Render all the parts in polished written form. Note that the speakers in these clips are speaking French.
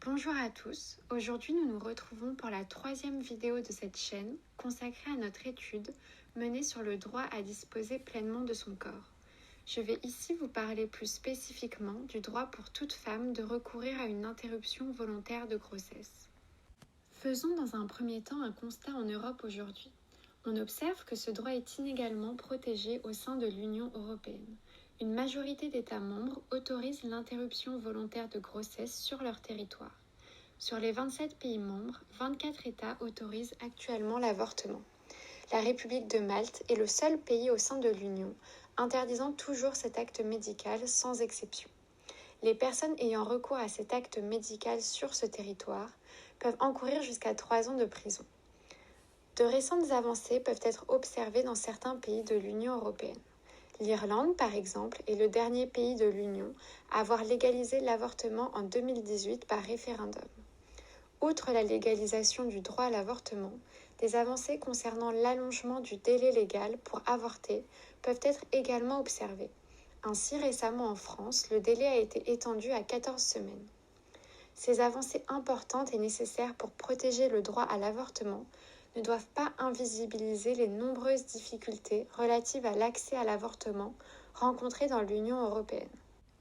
Bonjour à tous, aujourd'hui nous nous retrouvons pour la troisième vidéo de cette chaîne consacrée à notre étude menée sur le droit à disposer pleinement de son corps. Je vais ici vous parler plus spécifiquement du droit pour toute femme de recourir à une interruption volontaire de grossesse. Faisons dans un premier temps un constat en Europe aujourd'hui. On observe que ce droit est inégalement protégé au sein de l'Union européenne. Une majorité d'États membres autorisent l'interruption volontaire de grossesse sur leur territoire. Sur les 27 pays membres, 24 États autorisent actuellement l'avortement. La République de Malte est le seul pays au sein de l'Union interdisant toujours cet acte médical sans exception. Les personnes ayant recours à cet acte médical sur ce territoire peuvent encourir jusqu'à 3 ans de prison. De récentes avancées peuvent être observées dans certains pays de l'Union européenne. L'Irlande, par exemple, est le dernier pays de l'Union à avoir légalisé l'avortement en 2018 par référendum. Outre la légalisation du droit à l'avortement, des avancées concernant l'allongement du délai légal pour avorter peuvent être également observées. Ainsi, récemment en France, le délai a été étendu à 14 semaines. Ces avancées importantes et nécessaires pour protéger le droit à l'avortement ne doivent pas invisibiliser les nombreuses difficultés relatives à l'accès à l'avortement rencontrées dans l'Union européenne.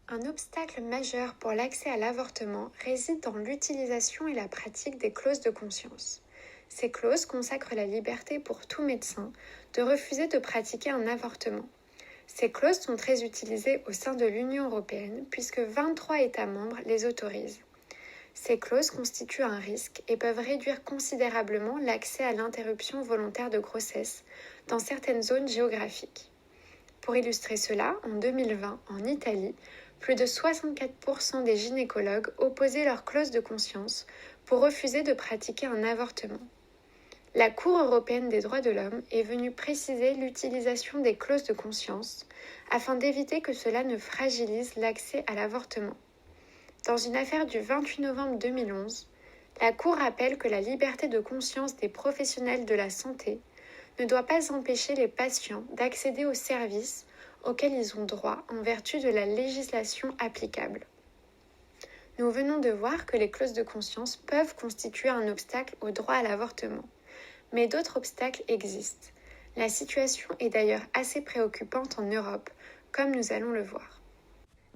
Un obstacle majeur pour l'accès à l'avortement réside dans l'utilisation et la pratique des clauses de conscience. Ces clauses consacrent la liberté pour tout médecin de refuser de pratiquer un avortement. Ces clauses sont très utilisées au sein de l'Union européenne puisque 23 États membres les autorisent. Ces clauses constituent un risque et peuvent réduire considérablement l'accès à l'interruption volontaire de grossesse dans certaines zones géographiques. Pour illustrer cela, en 2020, en Italie, plus de 64% des gynécologues opposaient leur clause de conscience pour refuser de pratiquer un avortement. La Cour européenne des droits de l'homme est venue préciser l'utilisation des clauses de conscience afin d'éviter que cela ne fragilise l'accès à l'avortement. Dans une affaire du 28 novembre 2011, la Cour rappelle que la liberté de conscience des professionnels de la santé ne doit pas empêcher les patients d'accéder aux services auxquels ils ont droit en vertu de la législation applicable. Nous venons de voir que les clauses de conscience peuvent constituer un obstacle au droit à l'avortement. Mais d'autres obstacles existent. La situation est d'ailleurs assez préoccupante en Europe, comme nous allons le voir.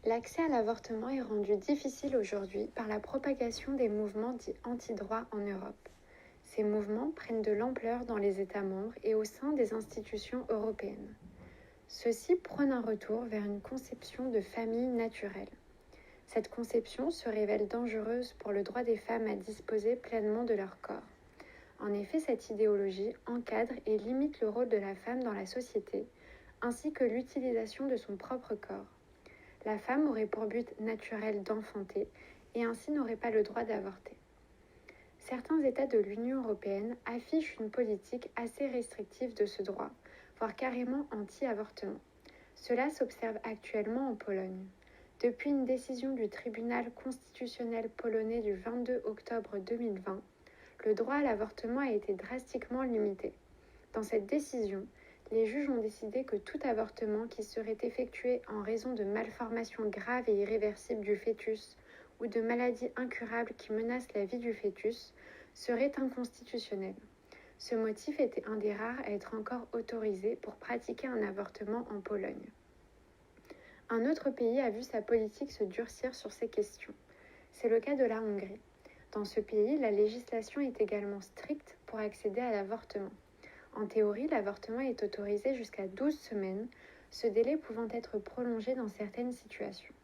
L'accès à l'avortement est rendu difficile aujourd'hui par la propagation des mouvements dits anti-droit en Europe. Ces mouvements prennent de l'ampleur dans les États membres et au sein des institutions européennes. Ceux-ci prônent un retour vers une conception de famille naturelle. Cette conception se révèle dangereuse pour le droit des femmes à disposer pleinement de leur corps. En effet, cette idéologie encadre et limite le rôle de la femme dans la société, ainsi que l'utilisation de son propre corps. La femme aurait pour but naturel d'enfanter et ainsi n'aurait pas le droit d'avorter. Certains États de l'Union européenne affichent une politique assez restrictive de ce droit, voire carrément anti-avortement. Cela s'observe actuellement en Pologne. Depuis une décision du tribunal constitutionnel polonais du 22 octobre 2020, le droit à l'avortement a été drastiquement limité. Dans cette décision, les juges ont décidé que tout avortement qui serait effectué en raison de malformations graves et irréversibles du fœtus ou de maladies incurables qui menacent la vie du fœtus serait inconstitutionnel. Ce motif était un des rares à être encore autorisé pour pratiquer un avortement en Pologne. Un autre pays a vu sa politique se durcir sur ces questions. C'est le cas de la Hongrie. Dans ce pays, la législation est également stricte pour accéder à l'avortement. En théorie, l'avortement est autorisé jusqu'à 12 semaines, ce délai pouvant être prolongé dans certaines situations.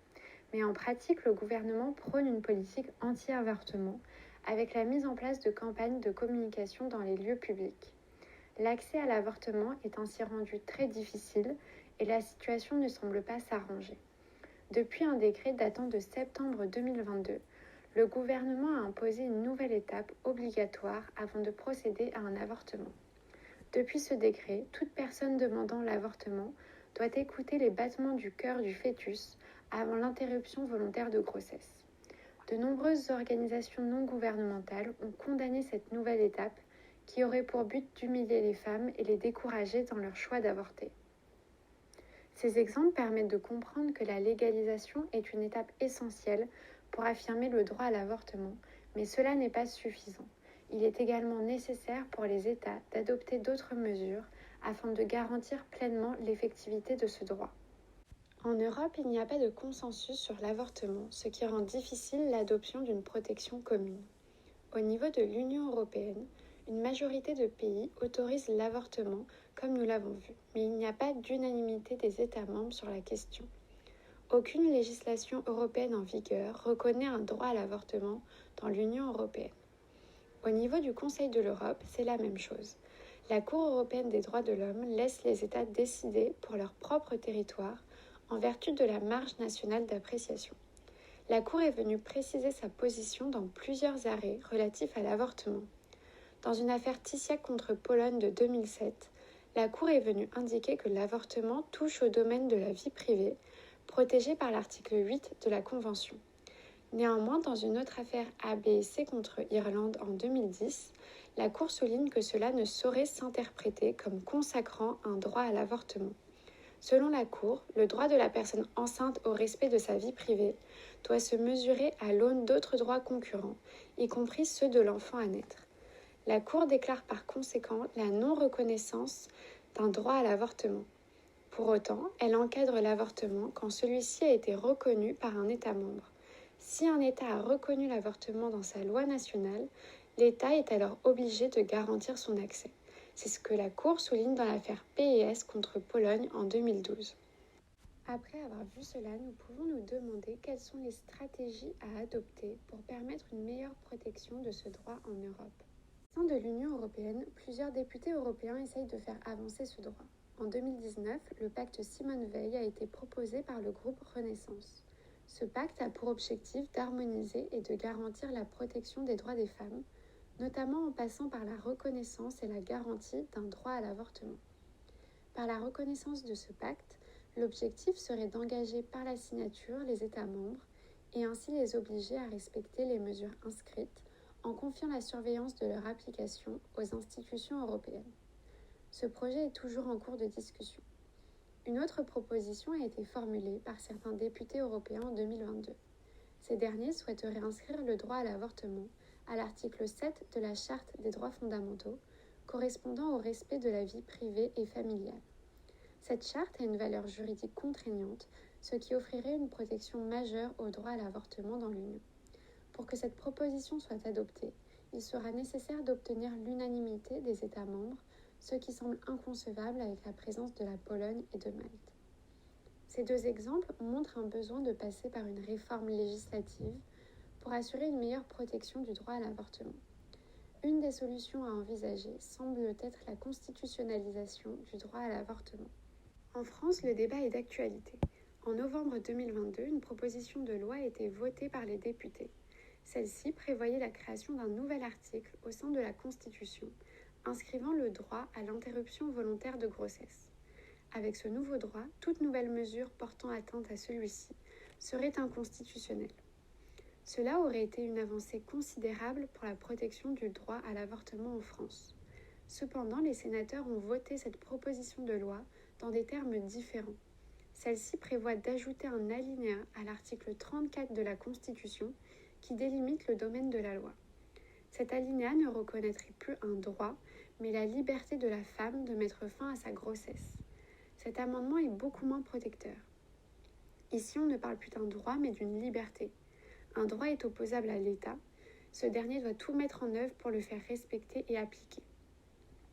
Mais en pratique, le gouvernement prône une politique anti-avortement avec la mise en place de campagnes de communication dans les lieux publics. L'accès à l'avortement est ainsi rendu très difficile et la situation ne semble pas s'arranger. Depuis un décret datant de septembre 2022, le gouvernement a imposé une nouvelle étape obligatoire avant de procéder à un avortement. Depuis ce décret, toute personne demandant l'avortement doit écouter les battements du cœur du fœtus avant l'interruption volontaire de grossesse. De nombreuses organisations non gouvernementales ont condamné cette nouvelle étape qui aurait pour but d'humilier les femmes et les décourager dans leur choix d'avorter. Ces exemples permettent de comprendre que la légalisation est une étape essentielle pour affirmer le droit à l'avortement, mais cela n'est pas suffisant. Il est également nécessaire pour les États d'adopter d'autres mesures afin de garantir pleinement l'effectivité de ce droit. En Europe, il n'y a pas de consensus sur l'avortement, ce qui rend difficile l'adoption d'une protection commune. Au niveau de l'Union européenne, une majorité de pays autorise l'avortement, comme nous l'avons vu, mais il n'y a pas d'unanimité des États membres sur la question. Aucune législation européenne en vigueur reconnaît un droit à l'avortement dans l'Union européenne. Au niveau du Conseil de l'Europe, c'est la même chose. La Cour européenne des droits de l'homme laisse les États décider pour leur propre territoire en vertu de la marge nationale d'appréciation. La Cour est venue préciser sa position dans plusieurs arrêts relatifs à l'avortement. Dans une affaire Tisiak contre Pologne de 2007, la Cour est venue indiquer que l'avortement touche au domaine de la vie privée, protégé par l'article 8 de la Convention. Néanmoins, dans une autre affaire A, B et C contre Irlande en 2010, la Cour souligne que cela ne saurait s'interpréter comme consacrant un droit à l'avortement. Selon la Cour, le droit de la personne enceinte au respect de sa vie privée doit se mesurer à l'aune d'autres droits concurrents, y compris ceux de l'enfant à naître. La Cour déclare par conséquent la non-reconnaissance d'un droit à l'avortement. Pour autant, elle encadre l'avortement quand celui-ci a été reconnu par un État membre. Si un État a reconnu l'avortement dans sa loi nationale, l'État est alors obligé de garantir son accès. C'est ce que la Cour souligne dans l'affaire PES contre Pologne en 2012. Après avoir vu cela, nous pouvons nous demander quelles sont les stratégies à adopter pour permettre une meilleure protection de ce droit en Europe. Au sein de l'Union européenne, plusieurs députés européens essayent de faire avancer ce droit. En 2019, le pacte Simone Veil a été proposé par le groupe Renaissance. Ce pacte a pour objectif d'harmoniser et de garantir la protection des droits des femmes, notamment en passant par la reconnaissance et la garantie d'un droit à l'avortement. Par la reconnaissance de ce pacte, l'objectif serait d'engager par la signature les États membres et ainsi les obliger à respecter les mesures inscrites en confiant la surveillance de leur application aux institutions européennes. Ce projet est toujours en cours de discussion. Une autre proposition a été formulée par certains députés européens en 2022. Ces derniers souhaiteraient inscrire le droit à l'avortement à l'article 7 de la Charte des droits fondamentaux, correspondant au respect de la vie privée et familiale. Cette charte a une valeur juridique contraignante, ce qui offrirait une protection majeure au droit à l'avortement dans l'Union. Pour que cette proposition soit adoptée, il sera nécessaire d'obtenir l'unanimité des États membres, ce qui semble inconcevable avec la présence de la Pologne et de Malte. Ces deux exemples montrent un besoin de passer par une réforme législative pour assurer une meilleure protection du droit à l'avortement. Une des solutions à envisager semble être la constitutionnalisation du droit à l'avortement. En France, le débat est d'actualité. En novembre 2022, une proposition de loi a été votée par les députés. Celle-ci prévoyait la création d'un nouvel article au sein de la Constitution, inscrivant le droit à l'interruption volontaire de grossesse. Avec ce nouveau droit, toute nouvelle mesure portant atteinte à celui-ci serait inconstitutionnelle. Cela aurait été une avancée considérable pour la protection du droit à l'avortement en France. Cependant, les sénateurs ont voté cette proposition de loi dans des termes différents. Celle-ci prévoit d'ajouter un alinéa à l'article 34 de la Constitution qui délimite le domaine de la loi. Cet alinéa ne reconnaîtrait plus un droit, mais la liberté de la femme de mettre fin à sa grossesse. Cet amendement est beaucoup moins protecteur. Ici, on ne parle plus d'un droit, mais d'une liberté. Un droit est opposable à l'État. Ce dernier doit tout mettre en œuvre pour le faire respecter et appliquer.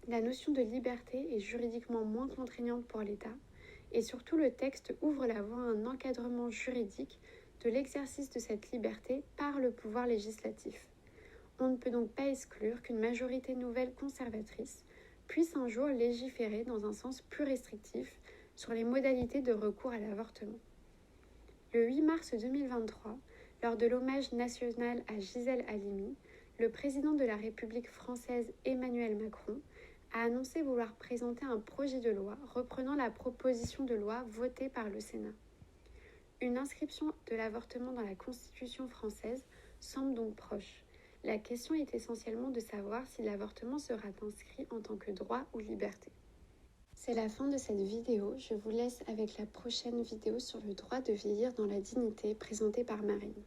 La notion de liberté est juridiquement moins contraignante pour l'État, et surtout le texte ouvre la voie à un encadrement juridique de l'exercice de cette liberté par le pouvoir législatif. On ne peut donc pas exclure qu'une majorité nouvelle conservatrice puisse un jour légiférer dans un sens plus restrictif sur les modalités de recours à l'avortement. Le 8 mars 2023, lors de l'hommage national à Gisèle Halimi, le président de la République française Emmanuel Macron a annoncé vouloir présenter un projet de loi reprenant la proposition de loi votée par le Sénat. Une inscription de l'avortement dans la Constitution française semble donc proche. La question est essentiellement de savoir si l'avortement sera inscrit en tant que droit ou liberté. C'est la fin de cette vidéo. Je vous laisse avec la prochaine vidéo sur le droit de vieillir dans la dignité présentée par Marine.